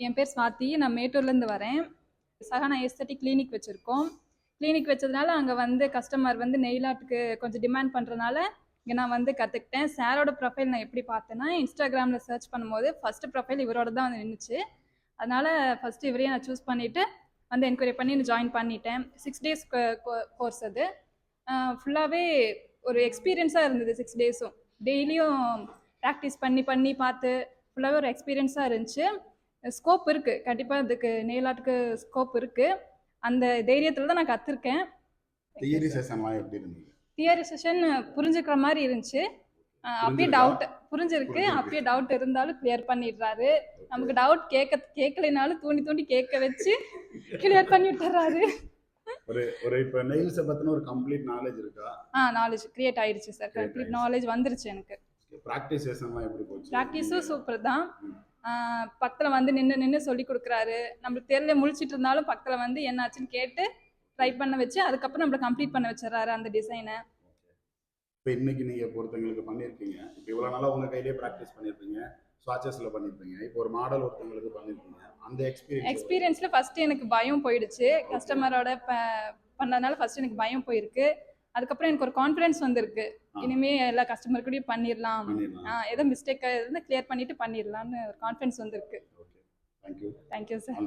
என் பேர் ஸ்வாதி. நான் மேட்டூர்லேருந்து வரேன். சஹானா எஸ்தெட்டிக் கிளினிக் வச்சுருக்கோம். கிளினிக் வச்சதுனால அங்கே வந்து கஸ்டமர் வந்து நெயில் ஆர்ட்டுக்கு கொஞ்சம் டிமாண்ட் பண்ணுறனால இங்கே நான் வந்து கற்றுக்கிட்டேன். சாரோட ப்ரொஃபைல் நான் எப்படி பார்த்தேன்னா, இன்ஸ்டாகிராமில் சர்ச் பண்ணும்போது ஃபஸ்ட்டு ப்ரொஃபைல் இவரோட தான் வந்து நின்றுச்சு. அதனால் ஃபஸ்ட்டு இவரையே நான் சூஸ் பண்ணிவிட்டு வந்து என்கொயரி பண்ணி ஜாயின் பண்ணிட்டேன். 6 டேஸ் கோர்ஸ் அது. ஃபுல்லாகவே ஒரு எக்ஸ்பீரியன்ஸாக இருந்தது. 6 டேஸும் டெய்லியும் ப்ராக்டிஸ் பண்ணி பண்ணி பார்த்து ஃபுல்லாகவே ஒரு எக்ஸ்பீரியன்ஸாக இருந்துச்சு. ஸ்கோப் இருக்குது, கண்டிப்பாக இதுக்கு நெயில் ஆர்ட்டுக்கு ஸ்கோப் இருக்குது. அந்த தைரியத்தில் தான் நான் கற்றுருக்கேன். தியரி செஷன்லாம் எப்படி இருந்தது? தியரி செஷன் புரிஞ்சுக்கிற மாதிரி இருந்துச்சு. அப்பயே டவுட் புரிஞ்சிருக்கு. அப்பயே டவுட் இருந்தாலும் கிளியர் பண்ணிடுறாரு. நமக்கு டவுட் கேட்கலைனாலும் தூண்டி தூண்டி கேட்க வச்சு கிளியர் பண்ணி விட்டுறாரு. ஒரு இப்போ நெயில்ஸ் பத்தின ஒரு கம்ப்ளீட் நாலேஜ் இருக்கா? நாலேஜ் கிரியேட் ஆயிடுச்சு சார். கம்ப்ளீட் நாலேஜ் வந்துருச்சு எனக்கு. பிராக்டிஸ் செஷன்லாம் எப்படி போச்சு? பிராக்டிஸும் சூப்பர் தான். பக்கத்தில் வந்து நின்று சொல்லி கொடுக்குறாரு. நம்மளுக்கு தெரியல முழிச்சிட்டு இருந்தாலும் பக்கத்தில் வந்து என்னாச்சுன்னு கேட்டு ட்ரை பண்ண வச்சு அதுக்கப்புறம் நம்மளை கம்ப்ளீட் பண்ண வச்சிடறாரு அந்த டிசைனை. இப்போ இன்னைக்கு நீங்கள் ஒருத்தங்களுக்கு பண்ணியிருக்கீங்க, இப்போ இவ்வளோ நாளாக உங்கள் கையிலேயே ப்ராக்டிஸ் பண்ணியிருப்பீங்க, ஸ்வாட்சஸில் பண்ணியிருப்பீங்க, இப்போ ஒரு மாடல் ஒருத்தங்களுக்கு பண்ணியிருப்பீங்க. அந்த எக்ஸ்பீரியன்ஸில் ஃபஸ்ட்டு எனக்கு பயம் போயிடுச்சு. கஸ்டமரோட பண்ணதுனால ஃபஸ்ட்டு எனக்கு பயம் போயிருக்கு. அதுக்கப்புறம் எனக்கு ஒரு கான்ஃபிடன்ஸ் வந்திருக்கு. இனிமேல் எல்லா கஸ்டமருக்கூடயும் பண்ணிடலாம், எதோ மிஸ்டேக்காக இருந்தால் கிளியர் பண்ணிவிட்டு பண்ணிடலான்னு ஒரு கான்ஃபிடன்ஸ் வந்திருக்கு. தேங்க்யூ. Thank you sir.